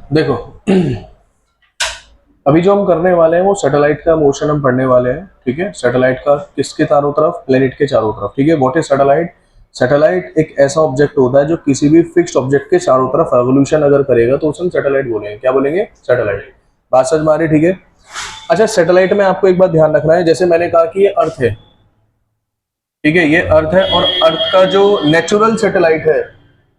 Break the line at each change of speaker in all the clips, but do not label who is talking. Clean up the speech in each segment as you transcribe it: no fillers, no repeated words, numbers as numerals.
देखो अभी जो हम करने वाले हैं वो सैटेलाइट का मोशन हम पढ़ने वाले हैं। ठीक है, सैटेलाइट का किसके चारों तरफ, प्लेनेट के चारों तरफ। ठीक है, व्हाट इज सैटेलाइट? सैटेलाइट एक ऐसा ऑब्जेक्ट होता है जो किसी भी फिक्स्ड ऑब्जेक्ट के चारों तरफ रेवोल्यूशन अगर करेगा तो उसे हम सैटेलाइट बोलेंगे। क्या बोलेंगे? सैटेलाइट। बात समझ में आ रही? ठीक है। अच्छा, सैटेलाइट में आपको एक बात ध्यान रखना है, जैसे मैंने कहा कि ये अर्थ है। ठीक है, ये अर्थ है और अर्थ का जो नेचुरल सैटेलाइट है,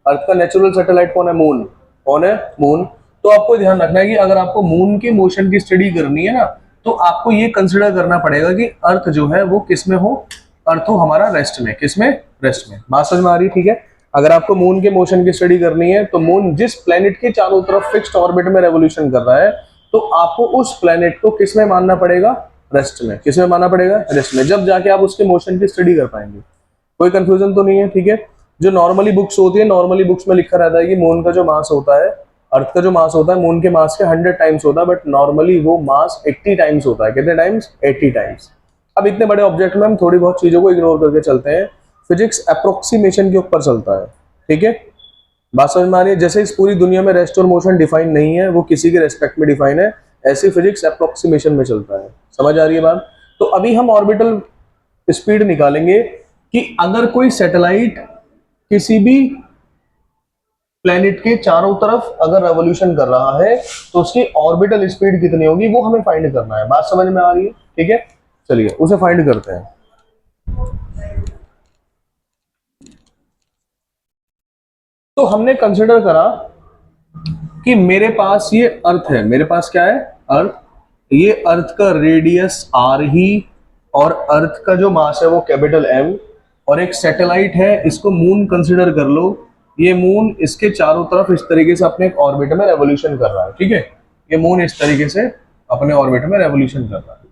अर्थ का नेचुरल सैटेलाइट कौन है? मून। कौन है? मून। तो आपको ध्यान रखना है कि अगर आपको मून के मोशन की स्टडी करनी है ना, तो आपको ये कंसिडर करना पड़ेगा कि अर्थ जो है वो किस में हो? अर्थ हो हमारा रेस्ट में। किस में? रेस्ट में। बात समझ में आ रही? ठीक है। अगर आपको मून के मोशन की स्टडी करनी है तो मून जिस प्लेनेट के चारों तरफ फिक्स्ड ऑर्बिट में रेवोल्यूशन कर रहा है, तो आपको उस प्लेनेट को किस में मानना पड़ेगा? रेस्ट में। किस में मानना पड़ेगा? रेस्ट में। जब जाके आप उसके मोशन की स्टडी कर पाएंगे। कोई कंफ्यूजन तो नहीं है? ठीक है। जो नॉर्मली बुक्स होती है, नॉर्मली बुक्स में लिखा रहता है कि मून का जो मास होता है, अर्थ का जो मास होता है मून के मास के 100 टाइम्स होता है, बट नॉर्मली वो मास 80 टाइम्स होता है। कितने टाइम्स? 80 टाइम्स। अब इतने बड़े ऑब्जेक्ट में हम थोड़ी बहुत चीजों को इग्नोर करके चलते हैं। फिजिक्स अप्रोक्सीमेशन के ऊपर चलता है। ठीक है, बात समझ में आ रही है? जैसे इस पूरी दुनिया में रेस्ट और मोशन डिफाइन नहीं है, वो किसी के रेस्पेक्ट में डिफाइन है, ऐसे फिजिक्स अप्रोक्सीमेशन में चलता है। समझ आ रही है बात? तो अभी हम ऑर्बिटल स्पीड निकालेंगे कि अगर कोई सैटेलाइट किसी भी प्लेनेट के चारों तरफ अगर रेवोल्यूशन कर रहा है तो उसकी ऑर्बिटल स्पीड कितनी होगी, वो हमें फाइंड करना है। बात समझ में आ रही है? ठीक है, चलिए उसे फाइंड करते हैं। तो हमने कंसिडर करा कि मेरे पास ये अर्थ है। मेरे पास क्या है? अर्थ। ये अर्थ का रेडियस आर ही, और अर्थ का जो मास है वो कैपिटल एम, और एक सैटेलाइट है, इसको मून कंसिडर कर लो। ये मून इसके चारों तरफ इस तरीके से अपने ऑर्बिट में रेवोल्यूशन कर रहा है। ठीक है, ये मून इस तरीके से अपने ऑर्बिट में रेवोल्यूशन कर रहा है।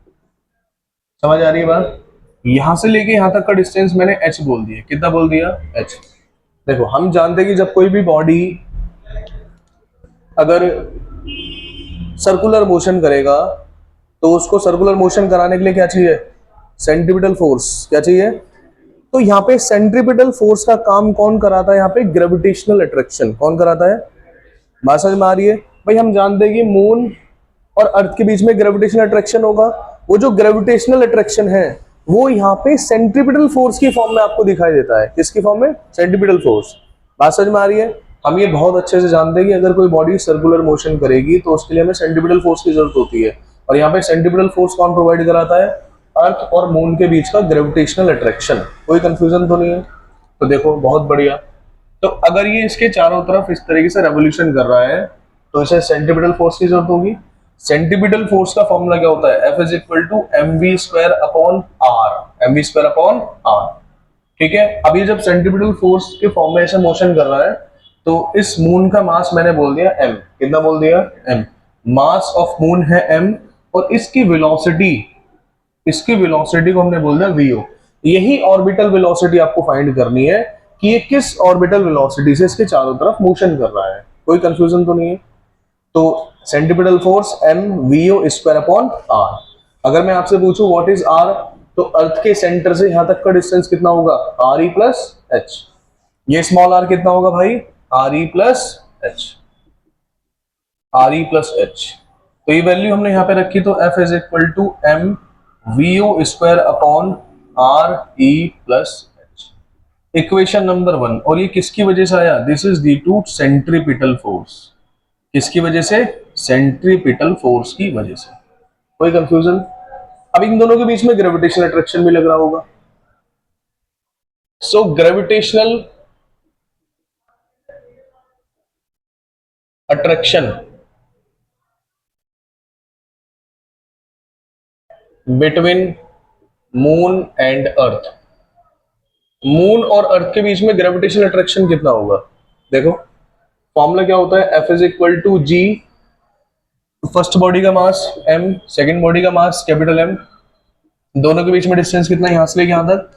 समझ आ रही है बात? यहां से लेके यहां तक का डिस्टेंस मैंने एच बोल दिया। कितना बोल दिया? एच। देखो हम जानते हैं कि जब कोई भी बॉडी अगर सर्कुलर मोशन करेगा तो उसको सर्कुलर मोशन कराने के लिए क्या चाहिए? Centripetal force. क्या चाहिए? तो यहाँ पे सेंट्रीपिटल फोर्स का काम कौन कराता है? यहाँ पे ग्रेविटेशनल अट्रैक्शन। कौन कराता है? बात समझ में आ रही है? भाई हम जानते हैं कि मून और अर्थ के बीच में ग्रेविटेशनल अट्रैक्शन होगा। वो जो ग्रेविटेशनल अट्रैक्शन है वो यहाँ पे सेंट्रीपिटल फोर्स की फॉर्म में आपको दिखाई देता है। किसकी फॉर्म में? Centripetal force. बात समझ में आ रही है? हम ये बहुत अच्छे से जानते हैं कि अगर कोई बॉडी सर्कुलर मोशन करेगी तो उसके लिए हमें सेंट्रीपिटल फोर्स की जरूरत होती है, और यहाँ पे सेंट्रीपिटल फोर्स कौन प्रोवाइड कराता है? अर्थ और मून के बीच का ग्रेविटेशनल अट्रैक्शन। कोई कंफ्यूजन तो नहीं है? तो देखो बहुत बढ़िया। तो अगर ये इसके चारों तरफ इस तरीके से रेवोल्यूशन कर रहा है तो इसे सेंट्रीपिटल फोर्स की जरूरत होगी। सेंट्रीपिटल फोर्स का फॉर्मूला क्या होता है? F is equal to M V square upon R. M V square upon R. ठीक है, अभी जब सेंट्रीपिटल फोर्स के फॉर्म में ऐसे मोशन कर रहा है तो इस मून का मास मैंने बोल दिया m। कितना बोल दिया? m। मास ऑफ मून है m, और इसकी वेलोसिटी को हमने बोल दिया vo। यही ऑर्बिटल वेलोसिटी आपको फाइंड करनी है कि ये किस ऑर्बिटल वेलोसिटी से इसके चारों तरफ मोशन कर रहा है। कोई कंफ्यूजन तो नहीं है? तो centripetal force m vo square upon r। अगर मैं आपसे पूछूं व्हाट इज r, तो अर्थ के सेंटर से यहां तक का डिस्टेंस कितना होगा? R E plus H. ये स्मॉल आर कितना होगा भाई? R E plus H. R E plus H. तो ये वैल्यू हमने यहां पे रखी, तो F is equal to M V O square upon R E plus H. Equation number 1। और ये किसकी वजह से आया? This is due to centripetal force. किसकी वजह से? सेंट्रीपिटल फोर्स की वजह से। कोई कंफ्यूजन? अब इन दोनों के बीच में ग्रेविटेशनल अट्रैक्शन भी लग रहा होगा। So gravitational attraction between moon and earth. Moon और अर्थ के बीच में ग्रेविटेशनल अट्रैक्शन कितना होगा? देखो फॉर्मूला क्या होता है? F is equal to G, first body का मास m, सेकंड बॉडी का मास कैपिटल M, दोनों के बीच में डिस्टेंस कितना? यहां से लेके यहां तक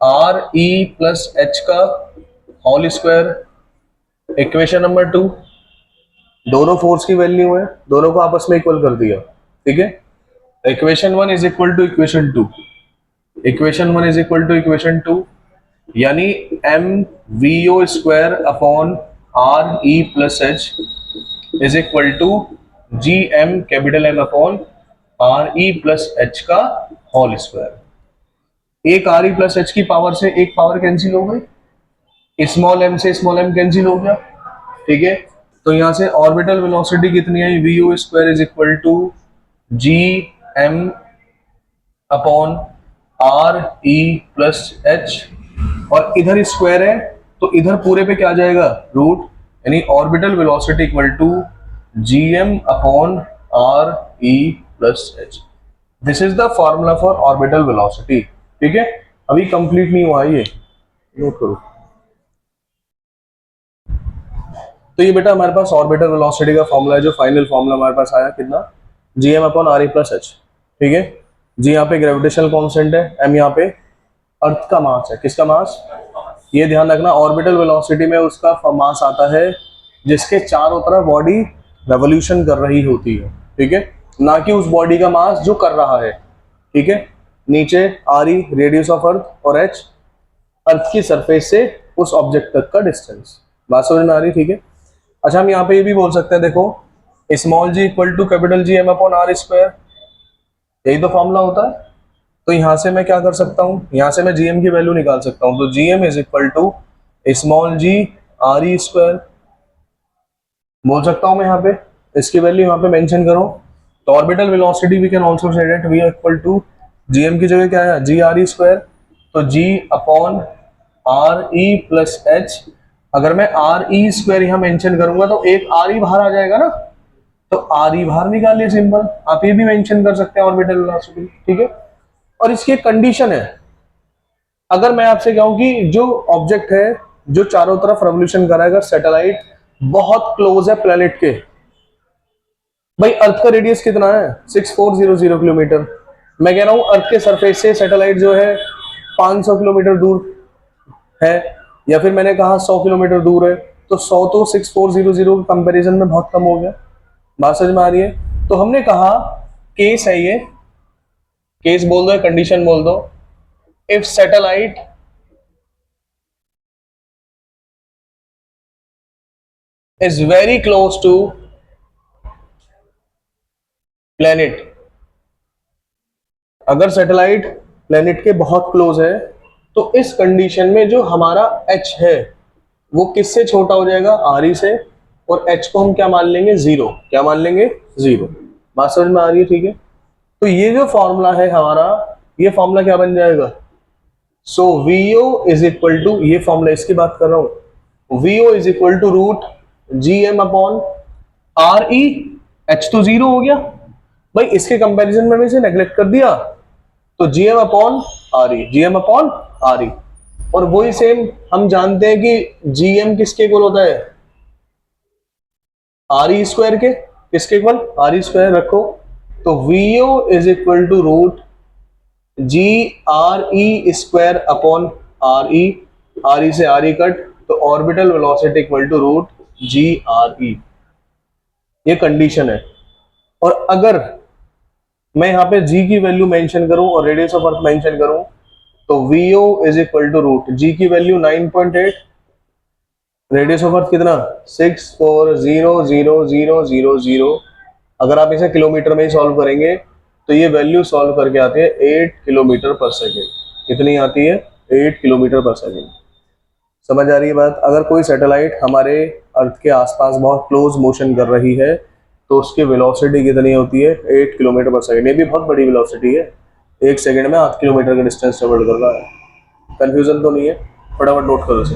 आर ई प्लस एच का होल स्क्वायर। Equation number 2। दोनों फोर्स की वैल्यू है, दोनों को आपस में इक्वल कर दिया। ठीक है, equation 1 is equal to equation 2। Equation 1 is equal to equation 2, यानी M V O square upon R E plus H is equal to G M capital M upon R E plus H का whole square. एक R E plus H की power से एक power cancel हो गई, small M से small M cancel हो गया, ठीक है। तो यहां से ऑर्बिटल वेलोसिटी कितनी आई, V U square is equal to G M upon R E plus H, और इधर स्क्वायर है तो इधर पूरे पे क्या आ जाएगा, रूट, यानी orbital velocity equal to G M upon R E plus H. This is the formula for orbital velocity, ठीक है। अभी कंप्लीट नहीं हुआ ये, नोट करो। तो ये बेटा हमारे पास ऑर्बिटल वेलोसिटी का फॉर्मूला है, जो फाइनल फॉर्मूला हमारे पास आया कितना, G M upon R E plus H, ठीक है। जी यहाँ पे ग्रेविटेशनल कांस्टेंट है, एम यहाँ पे अर्थ का मास है, किसका मास, ये ध्यान रखना, ऑर्बिटल वेलोसिटी में उसका मास आता है जिसके चारों तरफ बॉडी रेवोल्यूशन कर रही होती है, ठीक है, ना कि उस बॉडी का मास जो कर रहा है, ठीक है। नीचे R E radius of earth और एच अर्थ की सरफेस से उस ऑब्जेक्ट तक का डिस्टेंस, बात समझ में आ रही, ठीक है। अच्छा, हम यहाँ पे ये भी बोल सकते हैं, देखो small G equal to capital G M upon R square, यही तो फॉर्मूला होता है। तो यहाँ से मैं क्या कर सकता हूँ, यहाँ से मैं जीएम की वैल्यू निकाल सकता हूँ, तो GM is equal to small G R E square बोल सकता हूँ मैं, यहाँ पे इसकी वैल्यू यहाँ पे मेंशन करो। तो orbital velocity we can also say that V equal to GM की जगह क्या है, जी आर ई स्क्वायर, तो G upon R E plus H. अगर मैं आर ई स्क्वायर यहाँ मेंशन करूंगा तो एक आर ई बाहर आ जाएगा ना, तो आर ई बाहर निकालिए, सिंपल। आप ये भी मेंशन कर सकते हैं ऑर्बिटल वेलोसिटी, ठीक है। और इसकी एक कंडीशन है, अगर मैं आपसे कहूं कि जो ऑब्जेक्ट है जो चारों तरफ रेवोल्यूशन कराएगा, सैटेलाइट बहुत क्लोज है प्लेनेट के, भाई अर्थ का रेडियस कितना है 6400 किलोमीटर, मैं कह रहा हूं अर्थ के सरफेस से सैटेलाइट जो है 500 किलोमीटर दूर है, या फिर मैंने कहा 100 किलोमीटर दूर है, तो 100 तो 6400 के कंपैरिजन में बहुत कम हो गया, बात समझ में आ रही है। तो हमने कहा केस है ये, केस बोल दो या कंडीशन बोल दो, if satellite is very close to planet, अगर सैटेलाइट प्लेनेट के बहुत क्लोज है तो इस कंडीशन में जो हमारा एच है वो किससे छोटा हो जाएगा, आर ई से, और एच को हम क्या मान लेंगे, जीरो, क्या मान लेंगे, जीरो, बात समझ में आ रही है, ठीक है। तो ये जो फॉर्मूला है हमारा, ये फॉर्मूला क्या बन जाएगा, so V O is equal to, ये फॉर्मूला इसकी बात कर रहा हूं, V O is equal to root G M upon R E, H तो जीरो हो गया भाई, इसके कंपैरिजन में इसे नेग्लेक्ट कर दिया, तो जीएम अपॉन आर ई, जीएम अपॉन आर ई। और वही सेम हम जानते हैं कि जीएम किसके इक्वल होता है, आर ई स्क्वायर के, किसके इक्वल, आर ई स्क्वायर रखो, तो V O is equal to root G R E square upon R E से आर ई कट, तो orbital velocity equal to root G R E, ये condition है। और अगर मैं यहाँ पे g की वैल्यू मेंशन करूं और रेडियस ऑफ अर्थ मेंशन करूं, तो VO is equal to root G की वैल्यू 9.8, रेडियस ऑफ अर्थ कितना 640000, अगर आप इसे किलोमीटर में ही सॉल्व करेंगे तो ये वैल्यू सॉल्व करके आती है 8 किलोमीटर पर सेकेंड, कितनी आती है, 8 किलोमीटर पर सेकेंड, समझ आ रही है बात। अगर कोई सैटेलाइट हमारे अर्थ के आसपास बहुत क्लोज मोशन कर रही है तो उसकी वेलोसिटी कितनी होती है, 8 किलोमीटर पर सेकंड, ये भी बहुत बड़ी वेलोसिटी है, एक सेकंड में 8 किलोमीटर का डिस्टेंस ट्रेवल कर रहा है, कंफ्यूजन तो नहीं है, फटाफट नोट करो इसे।